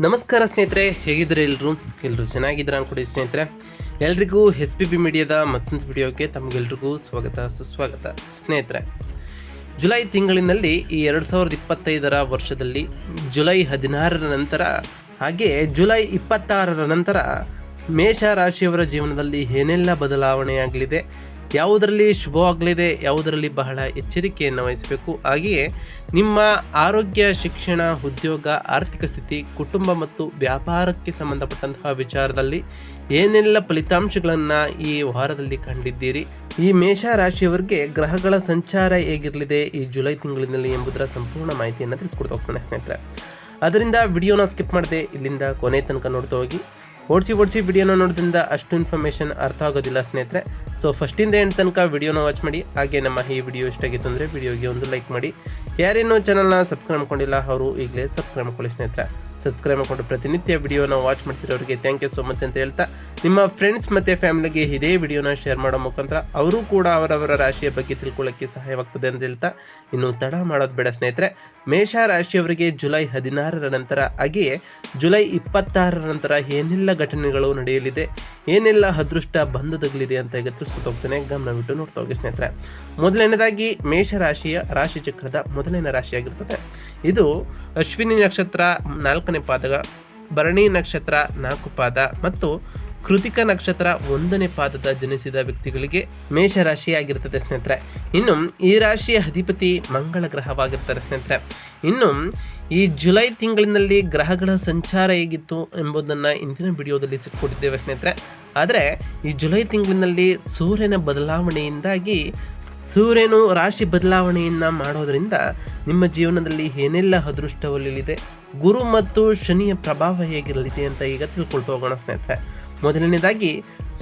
ನಮಸ್ಕಾರ ಸ್ನೇಹಿತರೆ, ಹೇಗಿದ್ರೆ ಎಲ್ಲರೂ ಚೆನ್ನಾಗಿದ್ದೀರಾ ಅನ್ಕೊಡಿ ಸ್ನೇಹಿತರೆ. ಎಲ್ರಿಗೂ SPB ಮೀಡಿಯಾದ ಮತ್ತೊಂದು ವಿಡಿಯೋಗೆ ತಮಗೆಲ್ರಿಗೂ ಸ್ವಾಗತ ಸುಸ್ವಾಗತ. ಸ್ನೇಹಿತರೆ, ಜುಲೈ ತಿಂಗಳಿನಲ್ಲಿ ಈ 2025 ವರ್ಷದಲ್ಲಿ ಜುಲೈ 16 ನಂತರ ಹಾಗೆ ಜುಲೈ 26 ನಂತರ ಮೇಷ ರಾಶಿಯವರ ಜೀವನದಲ್ಲಿ ಏನೆಲ್ಲ ಬದಲಾವಣೆಯಾಗಲಿದೆ, ಯಾವುದರಲ್ಲಿ ಶುಭವಾಗಲಿದೆ, ಯಾವುದರಲ್ಲಿ ಬಹಳ ಎಚ್ಚರಿಕೆಯನ್ನು ವಹಿಸಬೇಕು, ಹಾಗೆಯೇ ನಿಮ್ಮ ಆರೋಗ್ಯ, ಶಿಕ್ಷಣ, ಉದ್ಯೋಗ, ಆರ್ಥಿಕ ಸ್ಥಿತಿ, ಕುಟುಂಬ ಮತ್ತು ವ್ಯಾಪಾರಕ್ಕೆ ಸಂಬಂಧಪಟ್ಟಂತಹ ವಿಚಾರದಲ್ಲಿ ಏನೆಲ್ಲ ಫಲಿತಾಂಶಗಳನ್ನು ಈ ವಾರದಲ್ಲಿ ಕಂಡಿದ್ದೀರಿ, ಈ ಮೇಷ ರಾಶಿಯವರಿಗೆ ಗ್ರಹಗಳ ಸಂಚಾರ ಹೇಗಿರಲಿದೆ ಈ ಜುಲೈ ತಿಂಗಳಿನಲ್ಲಿ ಎಂಬುದರ ಸಂಪೂರ್ಣ ಮಾಹಿತಿಯನ್ನು ತಿಳಿಸ್ಕೊಡ್ತಾ ಹೋಗ್ತಾನೆ ಸ್ನೇಹಿತರೆ. ಅದರಿಂದ ವಿಡಿಯೋನ ಸ್ಕಿಪ್ ಮಾಡದೆ ಇಲ್ಲಿಂದ ಕೊನೆ ತನಕ ನೋಡ್ತಾ ಹೋಗಿ. ಓಡಿಸಿ ವಿಡಿಯೋನ ನೋಡೋದ್ರಿಂದ ಅಷ್ಟು ಇನ್ಫಾರ್ಮೇಷನ್ ಅರ್ಥ ಆಗೋದಿಲ್ಲ ಸ್ನೇಹಿತರೆ. ಸೊ ಫಸ್ಟಿಂದ ಎಂಡ್ ತನಕ ವಿಡಿಯೋನ ವಾಚ್ ಮಾಡಿ. ಹಾಗೆ ನಮ್ಮ ಈ ವಿಡಿಯೋ ಇಷ್ಟ ಆಗಿತ್ತು ಅಂದರೆ ವಿಡಿಯೋಗೆ ಒಂದು ಲೈಕ್ ಮಾಡಿ. ಯಾರೇನೋ ಚಾನಲ್ನ ಸಬ್ಸ್ಕ್ರೈಬ್ ಮಾಡ್ಕೊಂಡಿಲ್ಲ ಅವರು ಈಗಲೇ ಸಬ್ಸ್ಕ್ರೈಬ್ ಮಾಡ್ಕೊಳ್ಳಿ ಸ್ನೇಹಿತರೆ. ಸಬ್ಸ್ಕ್ರೈಬ್ ಮಾಡಿಕೊಂಡು ಪ್ರತಿನಿತ್ಯ ವಿಡಿಯೋನ ವಾಚ್ ಮಾಡ್ತಿರೋರಿಗೆ ಥ್ಯಾಂಕ್ ಯು ಸೋ ಮಚ್ ಅಂತ ಹೇಳ್ತಾ, ನಿಮ್ಮ ಫ್ರೆಂಡ್ಸ್ ಮತ್ತು ಫ್ಯಾಮಿಲಿಗೆ ಇದೇ ವಿಡಿಯೋನ ಶೇರ್ ಮಾಡೋ ಮುಖಾಂತರ ಅವರು ಕೂಡ ಅವರವರ ರಾಶಿಯ ಬಗ್ಗೆ ತಿಳ್ಕೊಳ್ಳೋಕ್ಕೆ ಸಹಾಯವಾಗ್ತದೆ ಅಂತ ಹೇಳ್ತಾ, ಇನ್ನು ತಡ ಮಾಡೋದು ಬೇಡ ಸ್ನೇಹಿತರೆ. ಮೇಷ ರಾಶಿಯವರಿಗೆ ಜುಲೈ 16 ನಂತರ ಹಾಗೆಯೇ ಜುಲೈ 26 ನಂತರ ಏನೆಲ್ಲ ಘಟನೆಗಳು ನಡೆಯಲಿದೆ, ಏನೆಲ್ಲ ಅದೃಷ್ಟ ಬಂದದಗಲಿದೆ ಅಂತ ಈಗ ತಿಳಿಸ್ಕೊತ ಹೋಗ್ತೇನೆ. ಗಮನವಿಟ್ಟು ನೋಡ್ತಾ ಹೋಗಿ ಸ್ನೇಹಿತರೆ. ಮೊದಲನೇದಾಗಿ ಮೇಷ ರಾಶಿಯ ರಾಶಿ ಚಕ್ರದ ಮೊದಲನೇ ರಾಶಿಯಾಗಿರ್ತದೆ. ಇದು ಅಶ್ವಿನಿ ನಕ್ಷತ್ರ 4ನೇ ಪಾದ, ಭರಣಿ ನಕ್ಷತ್ರ 4 ಪಾದ ಮತ್ತು ಕೃತಿಕ ನಕ್ಷತ್ರ 1ನೇ ಪಾದದ ಜನಿಸಿದ ವ್ಯಕ್ತಿಗಳಿಗೆ ಮೇಷರಾಶಿಯಾಗಿರ್ತದೆ ಸ್ನೇಹಿತರೆ. ಇನ್ನು ಈ ರಾಶಿಯ ಅಧಿಪತಿ ಮಂಗಳ ಗ್ರಹವಾಗಿರ್ತಾರೆ ಸ್ನೇಹಿತರೆ. ಇನ್ನು ಈ ಜುಲೈ ತಿಂಗಳಿನಲ್ಲಿ ಗ್ರಹಗಳ ಸಂಚಾರ ಹೇಗಿತ್ತು ಎಂಬುದನ್ನು ಇಂದಿನ ವಿಡಿಯೋದಲ್ಲಿ ಸಿಕ್ಕೊಟ್ಟಿದ್ದೇವೆ ಸ್ನೇಹಿತರೆ. ಆದರೆ ಈ ಜುಲೈ ತಿಂಗಳಿನಲ್ಲಿ ಸೂರ್ಯನ ಬದಲಾವಣೆಯಿಂದಾಗಿ, ಸೂರ್ಯನು ರಾಶಿ ಬದಲಾವಣೆಯನ್ನು ಮಾಡೋದರಿಂದ ನಿಮ್ಮ ಜೀವನದಲ್ಲಿ ಏನೆಲ್ಲ ಅದೃಷ್ಟ ಒಲಿಯಲಿದೆ, ಗುರು ಮತ್ತು ಶನಿಯ ಪ್ರಭಾವ ಹೇಗಿರಲಿದೆ ಅಂತ ಈಗ ತಿಳ್ಕೊಳ್ತಾ ಹೋಗೋಣ ಸ್ನೇಹಿತರೆ. ಮೊದಲನೇದಾಗಿ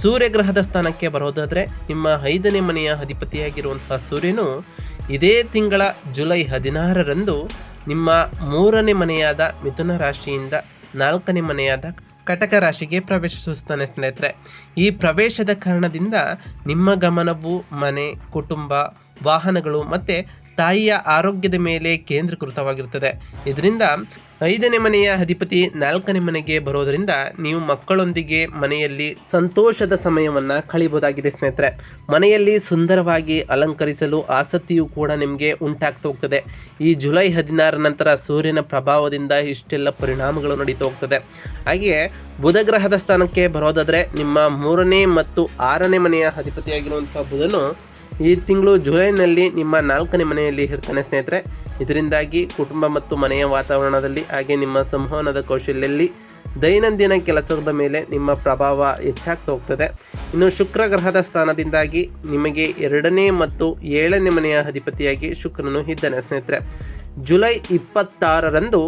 ಸೂರ್ಯಗ್ರಹದ ಸ್ಥಾನಕ್ಕೆ ಬರೋದಾದರೆ, ನಿಮ್ಮ 5ನೇ ಮನೆಯ ಅಧಿಪತಿಯಾಗಿರುವಂತಹ ಸೂರ್ಯನು ಇದೇ ತಿಂಗಳ ಜುಲೈ 16ರಂದು ನಿಮ್ಮ 3ನೇ ಮನೆಯಾದ ಮಿಥುನ ರಾಶಿಯಿಂದ 4ನೇ ಮನೆಯಾದ ಕಟಕ ರಾಶಿಗೆ ಪ್ರವೇಶಿಸುತ್ತಾನೆ ಸ್ನೇಹಿತರೆ. ಈ ಪ್ರವೇಶದ ಕಾರಣದಿಂದ ನಿಮ್ಮ ಗಮನವು ಮನೆ, ಕುಟುಂಬ, ವಾಹನಗಳು ಮತ್ತು ತಾಯಿಯ ಆರೋಗ್ಯದ ಮೇಲೆ ಕೇಂದ್ರೀಕೃತವಾಗಿರುತ್ತದೆ. ಇದರಿಂದ 5ನೇ ಮನೆಯ ಅಧಿಪತಿ 4ನೇ ಮನೆಗೆ ಬರೋದರಿಂದ ನೀವು ಮಕ್ಕಳೊಂದಿಗೆ ಮನೆಯಲ್ಲಿ ಸಂತೋಷದ ಸಮಯವನ್ನು ಕಳೆಯಬಹುದಾಗಿದೆ ಸ್ನೇಹಿತರೆ. ಮನೆಯಲ್ಲಿ ಸುಂದರವಾಗಿ ಅಲಂಕರಿಸಲು ಆಸಕ್ತಿಯೂ ಕೂಡ ನಿಮಗೆ ಉಂಟಾಗ್ತಾ ಹೋಗ್ತದೆ. ಈ ಜುಲೈ 16 ನಂತರ ಸೂರ್ಯನ ಪ್ರಭಾವದಿಂದ ಇಷ್ಟೆಲ್ಲ ಪರಿಣಾಮಗಳು ನಡೀತಾ ಹೋಗ್ತದೆ. ಹಾಗೆಯೇ ಬುಧ ಗ್ರಹದ ಸ್ಥಾನಕ್ಕೆ ಬರೋದಾದರೆ, ನಿಮ್ಮ 3ನೇ ಮತ್ತು 6ನೇ ಮನೆಯ ಅಧಿಪತಿಯಾಗಿರುವಂಥ ಬುಧನು ಈ ತಿಂಗಳು ಜುಲೈನಲ್ಲಿ ನಿಮ್ಮ 4ನೇ ಮನೆಯಲ್ಲಿ ಇರ್ತಾನೆ ಸ್ನೇಹಿತರೆ. ಇದರಿಂದಾಗಿ ಕುಟುಂಬ ಮತ್ತು ಮನೆಯ ವಾತಾವರಣದಲ್ಲಿ, ಹಾಗೆ ನಿಮ್ಮ ಸಂವಹನದ ಕೌಶಲ್ಯದಲ್ಲಿ, ದೈನಂದಿನ ಕೆಲಸದ ಮೇಲೆ ನಿಮ್ಮ ಪ್ರಭಾವ ಹೆಚ್ಚಾಗ್ತಾ ಹೋಗ್ತದೆ. ಇನ್ನು ಶುಕ್ರ ಗ್ರಹದ ಸ್ಥಾನದಿಂದಾಗಿ ನಿಮಗೆ 2ನೇ ಮತ್ತು 7ನೇ ಮನೆಯ ಅಧಿಪತಿಯಾಗಿ ಶುಕ್ರನು ಇದ್ದಾನೆ ಸ್ನೇಹಿತರೆ. ಜುಲೈ 26ರಂದು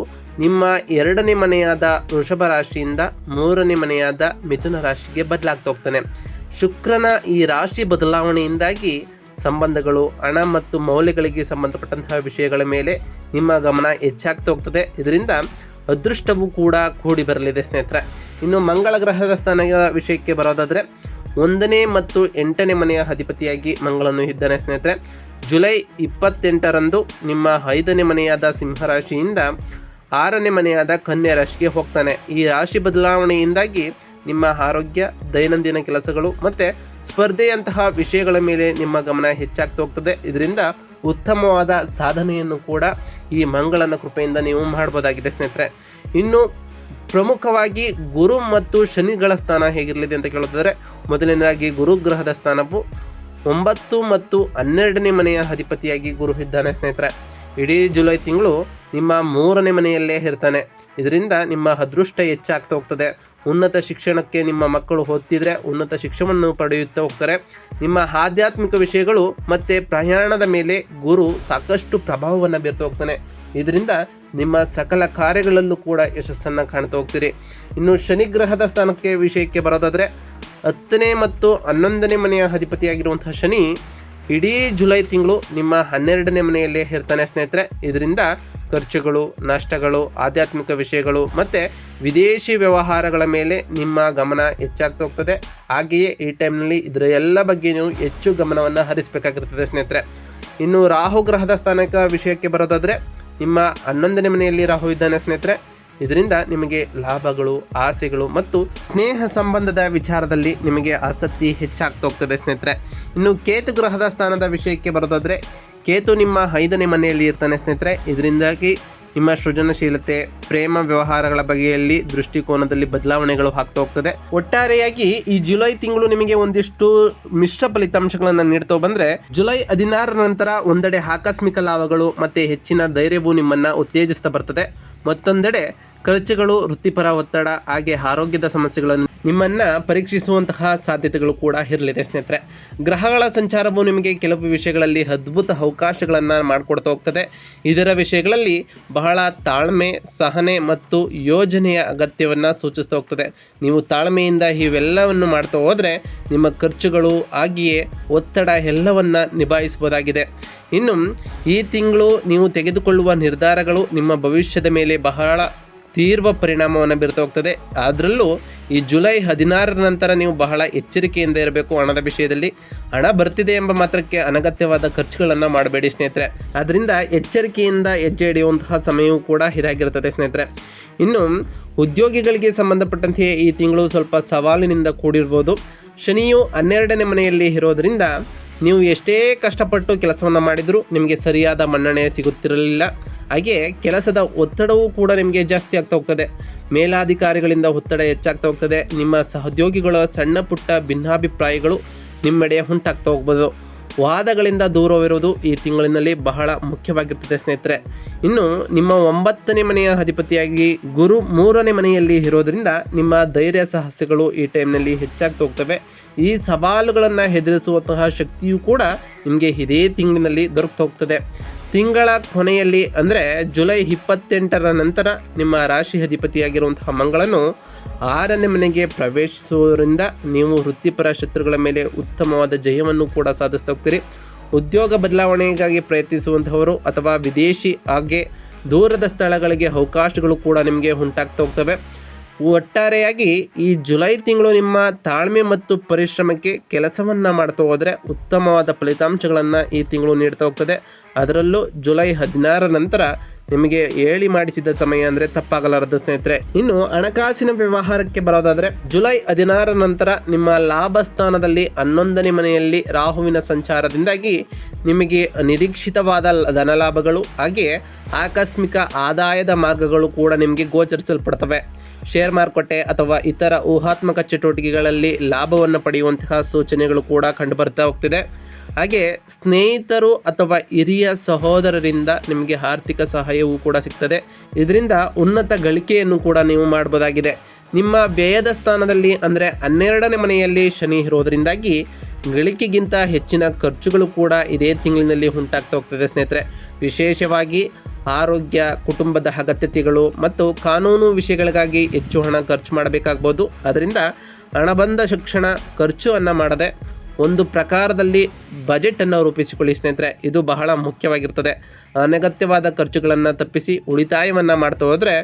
ನಿಮ್ಮ 2ನೇ ಮನೆಯಾದ ವೃಷಭ ರಾಶಿಯಿಂದ 3ನೇ ಮನೆಯಾದ ಮಿಥುನ ರಾಶಿಗೆ ಬದಲಾಗ್ತಾ ಹೋಗ್ತಾನೆ. ಶುಕ್ರನ ಈ ರಾಶಿ ಬದಲಾವಣೆಯಿಂದಾಗಿ ಸಂಬಂಧಗಳು, ಹಣ ಮತ್ತು ಮೌಲ್ಯಗಳಿಗೆ ಸಂಬಂಧಪಟ್ಟಂತಹ ವಿಷಯಗಳ ಮೇಲೆ ನಿಮ್ಮ ಗಮನ ಹೆಚ್ಚಾಗ್ತಾ ಹೋಗ್ತದೆ. ಇದರಿಂದ ಅದೃಷ್ಟವೂ ಕೂಡ ಕೂಡಿ ಬರಲಿದೆ ಸ್ನೇಹಿತರೆ. ಇನ್ನು ಮಂಗಳ ಗ್ರಹದ ಸ್ಥಾನದ ವಿಷಯಕ್ಕೆ ಬರೋದಾದರೆ, 1ನೇ ಮತ್ತು 8ನೇ ಮನೆಯ ಅಧಿಪತಿಯಾಗಿ ಮಂಗಳನು ಇದ್ದಾನೆ ಸ್ನೇಹಿತರೆ. ಜುಲೈ 28ರಂದು ನಿಮ್ಮ 5ನೇ ಮನೆಯಾದ ಸಿಂಹರಾಶಿಯಿಂದ 6ನೇ ಮನೆಯಾದ ಕನ್ಯಾ ರಾಶಿಗೆ ಹೋಗ್ತಾನೆ. ಈ ರಾಶಿ ಬದಲಾವಣೆಯಿಂದಾಗಿ ನಿಮ್ಮ ಆರೋಗ್ಯ, ದೈನಂದಿನ ಕೆಲಸಗಳು ಮತ್ತು ಸ್ಪರ್ಧೆಯಂತಹ ವಿಷಯಗಳ ಮೇಲೆ ನಿಮ್ಮ ಗಮನ ಹೆಚ್ಚಾಗ್ತಾ ಹೋಗ್ತದೆ. ಇದರಿಂದ ಉತ್ತಮವಾದ ಸಾಧನೆಯನ್ನು ಕೂಡ ಈ ಮಂಗಳನ ಕೃಪೆಯಿಂದ ನೀವು ಮಾಡ್ಬೋದಾಗಿದೆ ಸ್ನೇಹಿತರೆ. ಇನ್ನು ಪ್ರಮುಖವಾಗಿ ಗುರು ಮತ್ತು ಶನಿಗಳ ಸ್ಥಾನ ಹೇಗಿರಲಿದೆ ಅಂತ ಕೇಳೋದಾದರೆ, ಮೊದಲನೇದಾಗಿ ಗುರುಗ್ರಹದ ಸ್ಥಾನವು 9 ಮತ್ತು 12ನೇ ಮನೆಯ ಅಧಿಪತಿಯಾಗಿ ಗುರು ಇದ್ದಾನೆ ಸ್ನೇಹಿತರೆ. ಇಡೀ ಜುಲೈ ತಿಂಗಳು ನಿಮ್ಮ 3ನೇ ಮನೆಯಲ್ಲೇ ಇರ್ತಾನೆ. ಇದರಿಂದ ನಿಮ್ಮ ಅದೃಷ್ಟ ಹೆಚ್ಚಾಗ್ತಾ ಹೋಗ್ತದೆ. ಉನ್ನತ ಶಿಕ್ಷಣಕ್ಕೆ ನಿಮ್ಮ ಮಕ್ಕಳು ಓದ್ತಿದ್ರೆ ಉನ್ನತ ಶಿಕ್ಷಣವನ್ನು ಪಡೆಯುತ್ತಾ ಹೋಗ್ತಾರೆ. ನಿಮ್ಮ ಆಧ್ಯಾತ್ಮಿಕ ವಿಷಯಗಳು ಮತ್ತು ಪ್ರಯಾಣದ ಮೇಲೆ ಗುರು ಸಾಕಷ್ಟು ಪ್ರಭಾವವನ್ನು ಬೀರ್ತಾ ಹೋಗ್ತಾನೆ. ಇದರಿಂದ ನಿಮ್ಮ ಸಕಲ ಕಾರ್ಯಗಳಲ್ಲೂ ಕೂಡ ಯಶಸ್ಸನ್ನು ಕಾಣ್ತಾ ಹೋಗ್ತೀರಿ. ಇನ್ನು ಶನಿಗ್ರಹದ ಸ್ಥಾನಕ್ಕೆ ವಿಷಯಕ್ಕೆ ಬರೋದಾದರೆ, 10ನೇ ಮತ್ತು 11ನೇ ಮನೆಯ ಅಧಿಪತಿಯಾಗಿರುವಂತಹ ಶನಿ ಇಡೀ ಜುಲೈ ತಿಂಗಳು ನಿಮ್ಮ 12ನೇ ಮನೆಯಲ್ಲೇ ಇರ್ತಾನೆ ಸ್ನೇಹಿತರೆ. ಇದರಿಂದ ಖರ್ಚುಗಳು, ನಷ್ಟಗಳು, ಆಧ್ಯಾತ್ಮಿಕ ವಿಷಯಗಳು ಮತ್ತು ವಿದೇಶಿ ವ್ಯವಹಾರಗಳ ಮೇಲೆ ನಿಮ್ಮ ಗಮನ ಹೆಚ್ಚಾಗ್ತಾ ಹೋಗ್ತದೆ. ಹಾಗೆಯೇ ಈ ಟೈಮ್ನಲ್ಲಿ ಇದರ ಎಲ್ಲ ಬಗ್ಗೆ ನೀವು ಹೆಚ್ಚು ಗಮನವನ್ನು ಹರಿಸಬೇಕಾಗಿರ್ತದೆ ಸ್ನೇಹಿತರೆ. ಇನ್ನು ರಾಹು ಗ್ರಹದ ಸ್ಥಾನಕ್ಕೆ ವಿಷಯಕ್ಕೆ ಬರೋದಾದರೆ, ನಿಮ್ಮ 11ನೇ ಮನೆಯಲ್ಲಿ ರಾಹು ಇದ್ದಾನೆ ಸ್ನೇಹಿತರೆ. ಇದರಿಂದ ನಿಮಗೆ ಲಾಭಗಳು, ಆಸೆಗಳು ಮತ್ತು ಸ್ನೇಹ ಸಂಬಂಧದ ವಿಚಾರದಲ್ಲಿ ನಿಮಗೆ ಆಸಕ್ತಿ ಹೆಚ್ಚಾಗ್ತಾ ಹೋಗ್ತದೆ ಸ್ನೇಹಿತರೆ. ಇನ್ನು ಕೇತು ಗ್ರಹದ ಸ್ಥಾನದ ವಿಷಯಕ್ಕೆ ಬರೋದಾದರೆ, ಕೇತು ನಿಮ್ಮ 5ನೇ ಮನೆಯಲ್ಲಿ ಇರ್ತಾನೆ ಸ್ನೇಹಿತರೆ. ಇದರಿಂದಾಗಿ ನಿಮ್ಮ ಸೃಜನಶೀಲತೆ, ಪ್ರೇಮ ವ್ಯವಹಾರಗಳ ಬಗೆಯಲ್ಲಿ ದೃಷ್ಟಿಕೋನದಲ್ಲಿ ಬದಲಾವಣೆಗಳು ಆಗ್ತಾ ಹೋಗ್ತದೆ. ಒಟ್ಟಾರೆಯಾಗಿ ಈ ಜುಲೈ ತಿಂಗಳು ನಿಮಗೆ ಒಂದಿಷ್ಟು ಮಿಶ್ರ ಫಲಿತಾಂಶಗಳನ್ನು ನೀಡ್ತಾ ಬಂದರೆ, ಜುಲೈ 16 ನಂತರ ಒಂದೆಡೆ ಆಕಸ್ಮಿಕ ಲಾಭಗಳು ಮತ್ತು ಹೆಚ್ಚಿನ ಧೈರ್ಯವು ನಿಮ್ಮನ್ನು ಉತ್ತೇಜಿಸ್ತಾ ಬರ್ತದೆ. ಮತ್ತೊಂದೆಡೆ ಖರ್ಚುಗಳು, ವೃತ್ತಿಪರ ಒತ್ತಡ ಹಾಗೆ ಆರೋಗ್ಯದ ಸಮಸ್ಯೆಗಳನ್ನು ನಿಮ್ಮನ್ನು ಪರೀಕ್ಷಿಸುವಂತಹ ಸಾಧ್ಯತೆಗಳು ಕೂಡ ಇರಲಿದೆ ಸ್ನೇಹಿತರೆ. ಗ್ರಹಗಳ ಸಂಚಾರವು ನಿಮಗೆ ಕೆಲವು ವಿಷಯಗಳಲ್ಲಿ ಅದ್ಭುತ ಅವಕಾಶಗಳನ್ನು ಮಾಡಿಕೊಡ್ತಾ ಹೋಗ್ತದೆ. ಇದರ ವಿಷಯಗಳಲ್ಲಿ ಬಹಳ ತಾಳ್ಮೆ, ಸಹನೆ ಮತ್ತು ಯೋಜನೆಯ ಅಗತ್ಯವನ್ನು ಸೂಚಿಸ್ತಾ ಹೋಗ್ತದೆ. ನೀವು ತಾಳ್ಮೆಯಿಂದ ಇವೆಲ್ಲವನ್ನು ಮಾಡ್ತಾ ಹೋದರೆ ನಿಮ್ಮ ಖರ್ಚುಗಳು ಹಾಗೆಯೇ ಒತ್ತಡ ಎಲ್ಲವನ್ನು ನಿಭಾಯಿಸಬಹುದಾಗಿದೆ. ಇನ್ನು ಈ ತಿಂಗಳು ನೀವು ತೆಗೆದುಕೊಳ್ಳುವ ನಿರ್ಧಾರಗಳು ನಿಮ್ಮ ಭವಿಷ್ಯದ ಮೇಲೆ ಬಹಳ ತೀವ್ರ ಪರಿಣಾಮವನ್ನು ಬೀರ್ತಾ ಹೋಗ್ತದೆ. ಅದರಲ್ಲೂ ಈ ಜುಲೈ 16 ನಂತರ ನೀವು ಬಹಳ ಎಚ್ಚರಿಕೆಯಿಂದ ಇರಬೇಕು. ಹಣದ ವಿಷಯದಲ್ಲಿ ಹಣ ಬರ್ತಿದೆ ಎಂಬ ಮಾತ್ರಕ್ಕೆ ಅನಗತ್ಯವಾದ ಖರ್ಚುಗಳನ್ನು ಮಾಡಬೇಡಿ ಸ್ನೇಹಿತರೆ. ಅದರಿಂದ ಎಚ್ಚರಿಕೆಯಿಂದ ಹೆಜ್ಜೆ ಹಿಡಿಯುವಂತಹ ಸಮಯವೂ ಕೂಡ ಇದಾಗಿರ್ತದೆ ಸ್ನೇಹಿತರೆ. ಇನ್ನು ಉದ್ಯೋಗಿಗಳಿಗೆ ಸಂಬಂಧಪಟ್ಟಂತೆ ಈ ತಿಂಗಳು ಸ್ವಲ್ಪ ಸವಾಲಿನಿಂದ ಕೂಡಿರ್ಬೋದು. ಶನಿಯು 12ನೇ ಮನೆಯಲ್ಲಿ ಇರೋದರಿಂದ ನೀವು ಎಷ್ಟೇ ಕಷ್ಟಪಟ್ಟು ಕೆಲಸವನ್ನು ಮಾಡಿದರೂ ನಿಮಗೆ ಸರಿಯಾದ ಮನ್ನಣೆ ಸಿಗುತ್ತಿರಲಿಲ್ಲ. ಹಾಗೆ ಕೆಲಸದ ಒತ್ತಡವೂ ಕೂಡ ನಿಮಗೆ ಜಾಸ್ತಿ ಆಗ್ತಾ ಹೋಗ್ತದೆ. ಮೇಲಾಧಿಕಾರಿಗಳಿಂದ ಒತ್ತಡ ಹೆಚ್ಚಾಗ್ತಾ ಹೋಗ್ತದೆ. ನಿಮ್ಮ ಸಹೋದ್ಯೋಗಿಗಳ ಸಣ್ಣ ಪುಟ್ಟ ಭಿನ್ನಾಭಿಪ್ರಾಯಗಳು ನಿಮ್ಮೆಡೆ ಉಂಟಾಗ್ತಾ ಹೋಗ್ಬೋದು. ವಾದಗಳಿಂದ ದೂರವಿರುವುದು ಈ ತಿಂಗಳಿನಲ್ಲಿ ಬಹಳ ಮುಖ್ಯವಾಗಿರ್ತದೆ ಸ್ನೇಹಿತರೆ. ಇನ್ನು ನಿಮ್ಮ 9ನೇ ಮನೆಯ ಅಧಿಪತಿಯಾಗಿ ಗುರು 3ನೇ ಮನೆಯಲ್ಲಿ ಇರೋದರಿಂದ ನಿಮ್ಮ ಧೈರ್ಯ ಸಾಹಸಗಳು ಈ ಟೈಮ್ನಲ್ಲಿ ಹೆಚ್ಚಾಗ್ತಾ ಹೋಗ್ತವೆ. ಈ ಸವಾಲುಗಳನ್ನು ಎದುರಿಸುವಂತಹ ಶಕ್ತಿಯೂ ಕೂಡ ನಿಮಗೆ ಇದೇ ತಿಂಗಳಿನಲ್ಲಿ ದೊರಕ್ತಾ ಹೋಗ್ತದೆ. ತಿಂಗಳ ಕೊನೆಯಲ್ಲಿ ಅಂದರೆ ಜುಲೈ 28ರ ನಂತರ ನಿಮ್ಮ ರಾಶಿ ಅಧಿಪತಿಯಾಗಿರುವಂತಹ ಮಂಗಳನು 6ನೇ ಮನೆಗೆ ಪ್ರವೇಶಿಸುವುದರಿಂದ ನೀವು ವೃತ್ತಿಪರ ಶತ್ರುಗಳ ಮೇಲೆ ಉತ್ತಮವಾದ ಜಯವನ್ನು ಕೂಡ ಸಾಧಿಸ್ತಾ ಹೋಗ್ತೀರಿ. ಉದ್ಯೋಗ ಬದಲಾವಣೆಗಾಗಿ ಪ್ರಯತ್ನಿಸುವಂಥವರು ಅಥವಾ ವಿದೇಶಿ ಹಾಗೆ ದೂರದ ಸ್ಥಳಗಳಿಗೆ ಅವಕಾಶಗಳು ಕೂಡ ನಿಮಗೆ ಉಂಟಾಗ್ತಾ ಹೋಗ್ತವೆ. ಒಟ್ಟಾರೆಯಾಗಿ ಈ ಜುಲೈ ತಿಂಗಳು ನಿಮ್ಮ ತಾಳ್ಮೆ ಮತ್ತು ಪರಿಶ್ರಮಕ್ಕೆ ಕೆಲಸವನ್ನು ಮಾಡ್ತಾ ಹೋದರೆ ಉತ್ತಮವಾದ ಫಲಿತಾಂಶಗಳನ್ನು ಈ ತಿಂಗಳು ನೀಡ್ತಾ ಹೋಗ್ತದೆ. ಅದರಲ್ಲೂ ಜುಲೈ 16 ನಂತರ ನಿಮಗೆ ಹೇಳಿ ಮಾಡಿಸಿದ ಸಮಯ ಅಂದರೆ ತಪ್ಪಾಗಲಾರದು ಸ್ನೇಹಿತರೆ. ಇನ್ನು ಹಣಕಾಸಿನ ವ್ಯವಹಾರಕ್ಕೆ ಬರೋದಾದರೆ, ಜುಲೈ 16 ನಂತರ ನಿಮ್ಮ ಲಾಭ ಸ್ಥಾನದಲ್ಲಿ 11ನೇ ಮನೆಯಲ್ಲಿ ರಾಹುವಿನ ಸಂಚಾರದಿಂದಾಗಿ ನಿಮಗೆ ನಿರೀಕ್ಷಿತವಾದ ಧನಲಾಭಗಳು ಹಾಗೆ ಆಕಸ್ಮಿಕ ಆದಾಯದ ಮಾರ್ಗಗಳು ಕೂಡ ನಿಮಗೆ ಗೋಚರಿಸಲ್ಪಡ್ತವೆ. ಶೇರ್ ಮಾರುಕಟ್ಟೆ ಅಥವಾ ಇತರ ಊಹಾತ್ಮಕ ಚಟುವಟಿಕೆಗಳಲ್ಲಿ ಲಾಭವನ್ನು ಪಡೆಯುವಂತಹ ಸೂಚನೆಗಳು ಕೂಡ ಕಂಡುಬರ್ತಾ ಹೋಗ್ತಿದೆ. ಹಾಗೆ ಸ್ನೇಹಿತರು ಅಥವಾ ಹಿರಿಯ ಸಹೋದರರಿಂದ ನಿಮಗೆ ಆರ್ಥಿಕ ಸಹಾಯವೂ ಕೂಡ ಸಿಗ್ತದೆ. ಇದರಿಂದ ಉನ್ನತ ಗಳಿಕೆಯನ್ನು ಕೂಡ ನೀವು ಮಾಡಬಹುದಾಗಿದೆ. ನಿಮ್ಮ ವ್ಯಯದ ಸ್ಥಾನದಲ್ಲಿ ಅಂದರೆ 12ನೇ ಮನೆಯಲ್ಲಿ ಶನಿ ಇರೋದರಿಂದಾಗಿ ಗಳಿಕೆಗಿಂತ ಹೆಚ್ಚಿನ ಖರ್ಚುಗಳು ಕೂಡ ಇದೇ ತಿಂಗಳಿನಲ್ಲಿ ಉಂಟಾಗ್ತಾ ಹೋಗ್ತದೆ ಸ್ನೇಹಿತರೆ. ವಿಶೇಷವಾಗಿ ಆರೋಗ್ಯ, ಕುಟುಂಬದ ಅಗತ್ಯತೆಗಳು ಮತ್ತು ಕಾನೂನು ವಿಷಯಗಳಿಗಾಗಿ ಹೆಚ್ಚು ಹಣ ಖರ್ಚು ಮಾಡಬೇಕಾಗ್ಬೋದು. ಅದರಿಂದ ಹಣ ಬಂದ ಶಿಕ್ಷಣ ಖರ್ಚನ್ನು ಮಾಡದೆ ಒಂದು ಪ್ರಕಾರದಲ್ಲಿ ಬಜೆಟನ್ನು ರೂಪಿಸಿಕೊಳ್ಳಿ ಸ್ನೇಹಿತರೆ. ಇದು ಬಹಳ ಮುಖ್ಯವಾಗಿರ್ತದೆ. ಅನಗತ್ಯವಾದ ಖರ್ಚುಗಳನ್ನು ತಪ್ಪಿಸಿ ಉಳಿತಾಯವನ್ನು ಮಾಡ್ತಾ ಹೋದರೆ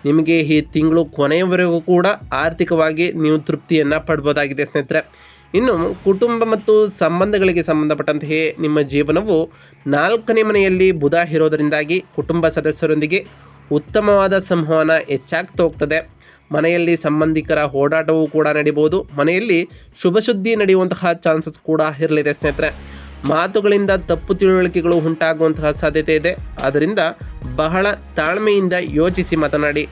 ನಿಮಗೆ ಈ ತಿಂಗಳು ಕೊನೆಯವರೆಗೂ ಕೂಡ ಆರ್ಥಿಕವಾಗಿ ನೀವು ತೃಪ್ತಿಯನ್ನು ಪಡ್ಬೋದಾಗಿದೆ ಸ್ನೇಹಿತರೆ. ಇನ್ನು ಕುಟುಂಬ ಮತ್ತು ಸಂಬಂಧಗಳಿಗೆ ಸಂಬಂಧಪಟ್ಟಂತೆಯೇ ನಿಮ್ಮ ಜೀವನವು 4ನೇ ಮನೆಯಲ್ಲಿ ಬುಧ ಇರೋದರಿಂದಾಗಿ ಕುಟುಂಬ ಸದಸ್ಯರೊಂದಿಗೆ ಉತ್ತಮವಾದ ಸಂವಹನ ಹೆಚ್ಚಾಗ್ತಾ ಹೋಗ್ತದೆ. ಮನೆಯಲ್ಲಿ ಸಂಬಂಧಿಕರ ಓಡಾಟವೂ ಕೂಡ ನಡೀಬೋದು. ಮನೆಯಲ್ಲಿ ಶುಭ ಸುದ್ದಿ ನಡೆಯುವಂತಹ ಚಾನ್ಸಸ್ ಕೂಡ ಇರಲಿದೆ ಸ್ನೇಹಿತರೆ. ಮಾತುಗಳಿಂದ ತಪ್ಪು ತಿಳುವಳಿಕೆಗಳು ಉಂಟಾಗುವಂತಹ ಸಾಧ್ಯತೆ ಇದೆ. ಆದ್ದರಿಂದ ಬಹಳ ತಾಳ್ಮೆಯಿಂದ ಯೋಚಿಸಿ ಮಾತನಾಡಿ.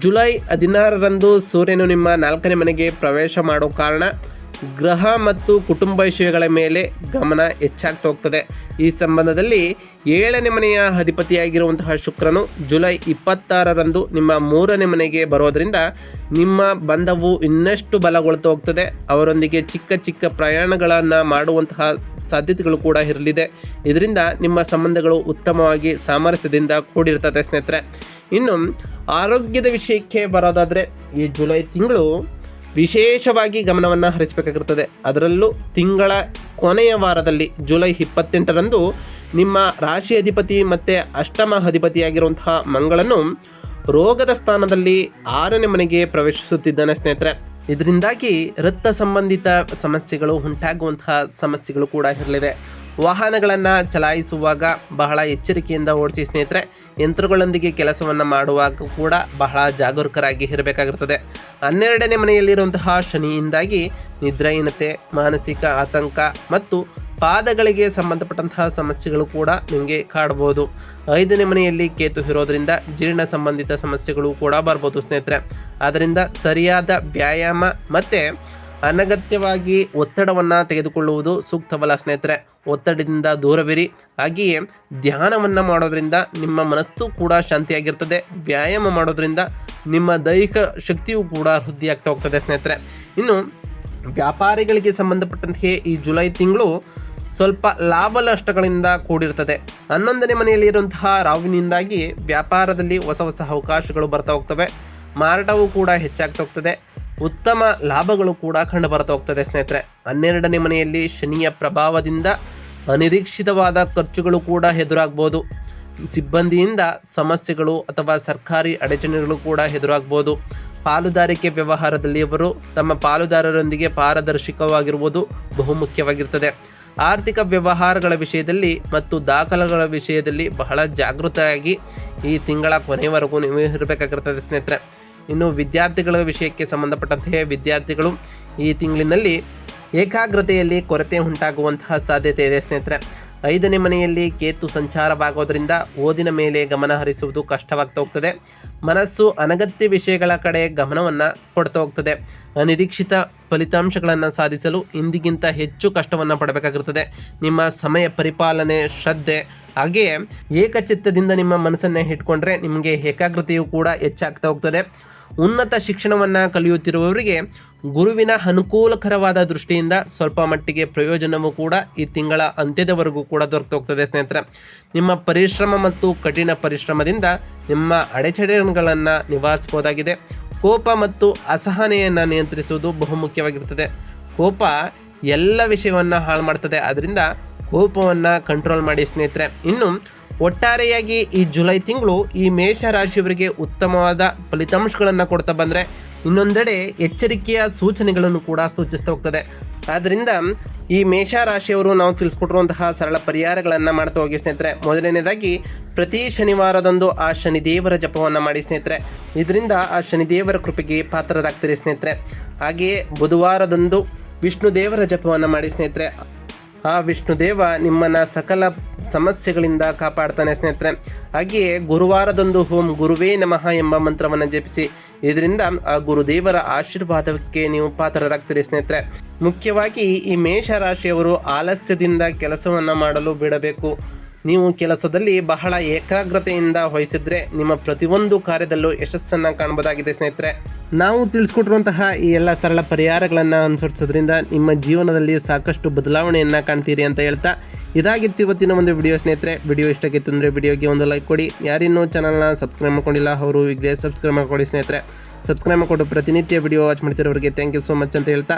ಜುಲೈ 16ರಂದು ಸೂರ್ಯನು ನಿಮ್ಮ 4ನೇ ಮನೆಗೆ ಪ್ರವೇಶ ಮಾಡೋ ಕಾರಣ ಗ್ರಹ ಮತ್ತು ಕುಟುಂಬ ವಿಷಯಗಳ ಮೇಲೆ ಗಮನ ಹೆಚ್ಚಾಗ್ತಾ ಹೋಗ್ತದೆ. ಈ ಸಂಬಂಧದಲ್ಲಿ 7ನೇ ಮನೆಯ ಅಧಿಪತಿಯಾಗಿರುವಂತಹ ಶುಕ್ರನು ಜುಲೈ 26ರಂದು ನಿಮ್ಮ 3ನೇ ಮನೆಗೆ ಬರೋದರಿಂದ ನಿಮ್ಮ ಬಂಧವು ಇನ್ನಷ್ಟು ಬಲಗೊಳ್ತಾ ಹೋಗ್ತದೆ. ಅವರೊಂದಿಗೆ ಚಿಕ್ಕ ಚಿಕ್ಕ ಪ್ರಯಾಣಗಳನ್ನು ಮಾಡುವಂತಹ ಸಾಧ್ಯತೆಗಳು ಕೂಡ ಇರಲಿದೆ. ಇದರಿಂದ ನಿಮ್ಮ ಸಂಬಂಧಗಳು ಉತ್ತಮವಾಗಿ ಸಾಮರಸ್ಯದಿಂದ ಕೂಡಿರ್ತದೆ ಸ್ನೇಹಿತರೆ. ಇನ್ನು ಆರೋಗ್ಯದ ವಿಷಯಕ್ಕೆ ಬರೋದಾದರೆ ಈ ಜುಲೈ ತಿಂಗಳು ವಿಶೇಷವಾಗಿ ಗಮನವನ್ನು ಹರಿಸಬೇಕಾಗಿರುತ್ತದೆ. ಅದರಲ್ಲೂ ತಿಂಗಳ ಕೊನೆಯ ವಾರದಲ್ಲಿ ಜುಲೈ 28ರಂದು ನಿಮ್ಮ ರಾಶಿ ಅಧಿಪತಿ ಮತ್ತು ಅಷ್ಟಮ ಅಧಿಪತಿಯಾಗಿರುವಂತಹ ಮಂಗಳನು ರೋಗದ ಸ್ಥಾನದಲ್ಲಿ 6ನೇ ಮನೆಗೆ ಪ್ರವೇಶಿಸುತ್ತಿದ್ದಾನೆ ಸ್ನೇಹಿತರೆ. ಇದರಿಂದಾಗಿ ರಕ್ತ ಸಂಬಂಧಿತ ಸಮಸ್ಯೆಗಳು ಉಂಟಾಗುವಂತಹ ಸಮಸ್ಯೆಗಳು ಕೂಡ ಇರಲಿದೆ. ವಾಹನಗಳನ್ನು ಚಲಾಯಿಸುವಾಗ ಬಹಳ ಎಚ್ಚರಿಕೆಯಿಂದ ಓಡಿಸಿ ಸ್ನೇಹಿತರೆ. ಯಂತ್ರಗಳೊಂದಿಗೆ ಕೆಲಸವನ್ನು ಮಾಡುವಾಗ ಕೂಡ ಬಹಳ ಜಾಗರೂಕರಾಗಿ ಇರಬೇಕಾಗಿರ್ತದೆ. 12ನೇ ಮನೆಯಲ್ಲಿರುವಂತಹ ಶನಿಯಿಂದಾಗಿ ನಿದ್ರಾಹೀನತೆ, ಮಾನಸಿಕ ಆತಂಕ ಮತ್ತು ಪಾದಗಳಿಗೆ ಸಂಬಂಧಪಟ್ಟಂತಹ ಸಮಸ್ಯೆಗಳು ಕೂಡ ನಿಮಗೆ ಕಾಡಬಹುದು. 5ನೇ ಮನೆಯಲ್ಲಿ ಕೇತು ಇರೋದ್ರಿಂದ ಜೀರ್ಣ ಸಂಬಂಧಿತ ಸಮಸ್ಯೆಗಳು ಕೂಡ ಬರ್ಬೋದು ಸ್ನೇಹಿತರೆ. ಆದ್ದರಿಂದ ಸರಿಯಾದ ವ್ಯಾಯಾಮ ಮತ್ತು ಅನಗತ್ಯವಾಗಿ ಒತ್ತಡವನ್ನು ತೆಗೆದುಕೊಳ್ಳುವುದು ಸೂಕ್ತವಲ್ಲ ಸ್ನೇಹಿತರೆ. ಒತ್ತಡದಿಂದ ದೂರವಿರಿ. ಹಾಗೆಯೇ ಧ್ಯಾನವನ್ನು ಮಾಡೋದ್ರಿಂದ ನಿಮ್ಮ ಮನಸ್ಸು ಕೂಡ ಶಾಂತಿಯಾಗಿರ್ತದೆ. ವ್ಯಾಯಾಮ ಮಾಡೋದ್ರಿಂದ ನಿಮ್ಮ ದೈಹಿಕ ಶಕ್ತಿಯು ಕೂಡ ವೃದ್ಧಿಯಾಗ್ತಾ ಹೋಗ್ತದೆ ಸ್ನೇಹಿತರೆ. ಇನ್ನು ವ್ಯಾಪಾರಿಗಳಿಗೆ ಸಂಬಂಧಪಟ್ಟಂತೆ ಈ ಜುಲೈ ತಿಂಗಳು ಸ್ವಲ್ಪ ಲಾಭ ನಷ್ಟಗಳಿಂದ ಕೂಡಿರ್ತದೆ. 11ನೇ ಮನೆಯಲ್ಲಿ ಇರುವಂತಹ ರಾಹುವಿನಿಂದಾಗಿ ವ್ಯಾಪಾರದಲ್ಲಿ ಹೊಸ ಹೊಸ ಅವಕಾಶಗಳು ಬರ್ತಾ ಹೋಗ್ತವೆ. ಮಾರಾಟವೂ ಕೂಡ ಹೆಚ್ಚಾಗ್ತಾ ಹೋಗ್ತದೆ. ಉತ್ತಮ ಲಾಭಗಳು ಕೂಡ ಕಂಡು ಬರ್ತಾ ಹೋಗ್ತದೆ ಸ್ನೇಹಿತರೆ. 12ನೇ ಮನೆಯಲ್ಲಿ ಶನಿಯ ಪ್ರಭಾವದಿಂದ ಅನಿರೀಕ್ಷಿತವಾದ ಖರ್ಚುಗಳು ಕೂಡ ಎದುರಾಗ್ಬೋದು. ಸಿಬ್ಬಂದಿಯಿಂದ ಸಮಸ್ಯೆಗಳು ಅಥವಾ ಸರ್ಕಾರಿ ಅಡಚಣೆಗಳು ಕೂಡ ಎದುರಾಗ್ಬೋದು. ಪಾಲುದಾರಿಕೆ ವ್ಯವಹಾರದಲ್ಲಿ ಅವರು ತಮ್ಮ ಪಾಲುದಾರರೊಂದಿಗೆ ಪಾರದರ್ಶಕವಾಗಿರುವುದು ಬಹುಮುಖ್ಯವಾಗಿರ್ತದೆ. ಆರ್ಥಿಕ ವ್ಯವಹಾರಗಳ ವಿಷಯದಲ್ಲಿ ಮತ್ತು ದಾಖಲೆಗಳ ವಿಷಯದಲ್ಲಿ ಬಹಳ ಜಾಗೃತರಾಗಿ ಈ ತಿಂಗಳ ಕೊನೆಯವರೆಗೂ ನೀವು ಇರಬೇಕಾಗಿರ್ತದೆ ಸ್ನೇಹಿತರೆ. ಇನ್ನು ವಿದ್ಯಾರ್ಥಿಗಳ ವಿಷಯಕ್ಕೆ ಸಂಬಂಧಪಟ್ಟಂತೆ ವಿದ್ಯಾರ್ಥಿಗಳು ಈ ತಿಂಗಳಿನಲ್ಲಿ ಏಕಾಗ್ರತೆಯಲ್ಲಿ ಕೊರತೆ ಉಂಟಾಗುವಂತಹ ಸಾಧ್ಯತೆ ಇದೆ ಸ್ನೇಹಿತರೆ. 5ನೇ ಮನೆಯಲ್ಲಿ ಕೇತು ಸಂಚಾರವಾಗೋದ್ರಿಂದ ಓದಿನ ಮೇಲೆ ಗಮನ ಹರಿಸುವುದು ಕಷ್ಟವಾಗ್ತಾ ಹೋಗ್ತದೆ. ಮನಸ್ಸು ಅನಗತ್ಯ ವಿಷಯಗಳ ಕಡೆ ಗಮನವನ್ನು ಕೊಡ್ತಾ ಹೋಗ್ತದೆ. ಅನಿರೀಕ್ಷಿತ ಫಲಿತಾಂಶಗಳನ್ನು ಸಾಧಿಸಲು ಇಂದಿಗಿಂತ ಹೆಚ್ಚು ಕಷ್ಟವನ್ನು ಪಡಬೇಕಾಗಿರ್ತದೆ. ನಿಮ್ಮ ಸಮಯ ಪರಿಪಾಲನೆ, ಶ್ರದ್ಧೆ ಹಾಗೆಯೇ ಏಕಚಿತ್ತದಿಂದ ನಿಮ್ಮ ಮನಸ್ಸನ್ನು ಇಟ್ಕೊಂಡ್ರೆ ನಿಮಗೆ ಏಕಾಗ್ರತೆಯು ಕೂಡ ಹೆಚ್ಚಾಗ್ತಾ ಹೋಗ್ತದೆ. ಉನ್ನತ ಶಿಕ್ಷಣವನ್ನು ಕಲಿಯುತ್ತಿರುವವರಿಗೆ ಗುರುವಿನ ಅನುಕೂಲಕರವಾದ ದೃಷ್ಟಿಯಿಂದ ಸ್ವಲ್ಪ ಮಟ್ಟಿಗೆ ಪ್ರಯೋಜನವೂ ಕೂಡ ಈ ತಿಂಗಳ ಅಂತ್ಯದವರೆಗೂ ಕೂಡ ದೊರಕ್ತಾ ಹೋಗ್ತದೆ ಸ್ನೇಹಿತರೆ. ನಿಮ್ಮ ಪರಿಶ್ರಮ ಮತ್ತು ಕಠಿಣ ಪರಿಶ್ರಮದಿಂದ ನಿಮ್ಮ ಅಡೆತಡೆಗಳನ್ನು ನಿವಾರಿಸಬಹುದಾಗಿದೆ. ಕೋಪ ಮತ್ತು ಅಸಹನೆಯನ್ನು ನಿಯಂತ್ರಿಸುವುದು ಬಹುಮುಖ್ಯವಾಗಿರ್ತದೆ. ಕೋಪ ಎಲ್ಲ ವಿಷಯವನ್ನು ಹಾಳು ಮಾಡ್ತದೆ. ಆದ್ದರಿಂದ ಕೋಪವನ್ನು ಕಂಟ್ರೋಲ್ ಮಾಡಿ ಸ್ನೇಹಿತರೆ. ಇನ್ನು ಒಟ್ಟಾರೆಯಾಗಿ ಈ ಜುಲೈ ತಿಂಗಳು ಈ ಮೇಷ ರಾಶಿಯವರಿಗೆ ಉತ್ತಮವಾದ ಫಲಿತಾಂಶಗಳನ್ನು ಕೊಡ್ತಾ ಬಂದರೆ ಇನ್ನೊಂದೆಡೆ ಎಚ್ಚರಿಕೆಯ ಸೂಚನೆಗಳನ್ನು ಕೂಡ ಸೂಚಿಸ್ತಾ ಹೋಗ್ತದೆ. ಆದ್ದರಿಂದ ಈ ಮೇಷ ರಾಶಿಯವರು ನಾವು ತಿಳಿಸ್ಕೊಟ್ಟಿರುವಂತಹ ಸರಳ ಪರಿಹಾರಗಳನ್ನು ಮಾಡ್ತಾ ಹೋಗಿ ಸ್ನೇಹಿತರೆ. ಮೊದಲನೇದಾಗಿ ಪ್ರತಿ ಶನಿವಾರದಂದು ಆ ಶನಿದೇವರ ಜಪವನ್ನು ಮಾಡಿ ಸ್ನೇಹಿತರೆ. ಇದರಿಂದ ಆ ಶನಿದೇವರ ಕೃಪೆಗೆ ಪಾತ್ರರಾಗ್ತೀರಿ ಸ್ನೇಹಿತರೆ. ಹಾಗೆಯೇ ಬುಧವಾರದಂದು ವಿಷ್ಣು ದೇವರ ಜಪವನ್ನು ಮಾಡಿ ಸ್ನೇಹಿತರೆ. ಆ ವಿಷ್ಣುದೇವ ನಿಮ್ಮನ್ನು ಸಕಲ ಸಮಸ್ಯೆಗಳಿಂದ ಕಾಪಾಡ್ತಾನೆ ಸ್ನೇಹಿತರೆ. ಹಾಗೆಯೇ ಗುರುವಾರದಂದು ಓಂ ಗುರುವೇ ನಮಃ ಎಂಬ ಮಂತ್ರವನ್ನು ಜಪಿಸಿ. ಇದರಿಂದ ಆ ಗುರುದೇವರ ಆಶೀರ್ವಾದಕ್ಕೆ ನೀವು ಪಾತ್ರರಾಗ್ತೀರಿ ಸ್ನೇಹಿತರೆ. ಮುಖ್ಯವಾಗಿ ಈ ಮೇಷ ರಾಶಿಯವರು ಆಲಸ್ಯದಿಂದ ಕೆಲಸವನ್ನು ಮಾಡಲು ಬಿಡಬೇಕು. ನೀವು ಕೆಲಸದಲ್ಲಿ ಬಹಳ ಏಕಾಗ್ರತೆಯಿಂದ ವಹಿಸಿದ್ರೆ ನಿಮ್ಮ ಪ್ರತಿಯೊಂದು ಕಾರ್ಯದಲ್ಲೂ ಯಶಸ್ಸನ್ನು ಕಾಣಬಹುದಾಗಿದೆ ಸ್ನೇಹಿತರೆ. ನಾವು ತಿಳಿಸ್ಕೊಟ್ಟಿರುವಂತಹ ಈ ಎಲ್ಲ ಸರಳ ಪರಿಹಾರಗಳನ್ನು ಅನುಸರಿಸೋದ್ರಿಂದ ನಿಮ್ಮ ಜೀವನದಲ್ಲಿ ಸಾಕಷ್ಟು ಬದಲಾವಣೆಯನ್ನು ಕಾಣ್ತೀರಿ ಅಂತ ಹೇಳ್ತಾ ಇದಾಗಿತ್ತು ಇವತ್ತಿನ ಒಂದು ವಿಡಿಯೋ ಸ್ನೇಹಿತರೆ. ವಿಡಿಯೋ ಇಷ್ಟಕ್ಕಿತ್ತು ಅಂದರೆ ವಿಡಿಯೋಗೆ ಒಂದು ಲೈಕ್ ಕೊಡಿ. ಯಾರಿನ್ನೂ ಚಾನಲ್ನ ಸಬ್ಸ್ಕ್ರೈಬ್ ಮಾಡ್ಕೊಂಡಿಲ್ಲ ಅವರು ಈಗಲೇ ಸಬ್ಸ್ಕ್ರೈಬ್ ಮಾಡ್ಕೊಳ್ಳಿ ಸ್ನೇಹಿತರೆ. ಸಬ್ಸ್ಕ್ರೈಬ್ ಮಾಡಿಕೊಂಡು ಪ್ರತಿನಿತ್ಯ ವಿಡಿಯೋ ವಾಚ್ ಮಾಡ್ತಿರೋರಿಗೆ ಥ್ಯಾಂಕ್ ಯು ಸೋ ಮಚ್ ಅಂತ ಹೇಳ್ತಾ,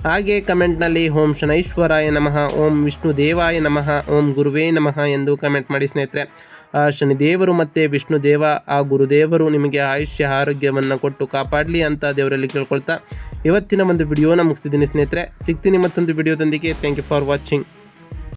ಹಾಗೆ ಕಮೆಂಟ್ನಲ್ಲಿ ಓಂ ಶನೈಶ್ವರಾಯ ನಮಃ, ಓಂ ವಿಷ್ಣು ದೇವಾಯ ನಮಃ, ಓಂ ಗುರುವೇ ನಮಃ ಎಂದು ಕಮೆಂಟ್ ಮಾಡಿ ಸ್ನೇಹಿತರೆ. ಆ ಶನಿದೇವರು ಮತ್ತು ವಿಷ್ಣು ದೇವ ಆ ಗುರುದೇವರು ನಿಮಗೆ ಆಯುಷ್ಯ ಆರೋಗ್ಯವನ್ನು ಕೊಟ್ಟು ಕಾಪಾಡಲಿ ಅಂತ ದೇವರಲ್ಲಿ ಕೇಳ್ಕೊಳ್ತಾ ಇವತ್ತಿನ ಒಂದು ವಿಡಿಯೋನ ಮುಗಿಸ್ತಿದ್ದೀನಿ ಸ್ನೇಹಿತರೆ. ಸಿಗ್ತೀನಿ ಮತ್ತೊಂದು ವಿಡಿಯೋದೊಂದಿಗೆ. Thank you for watching.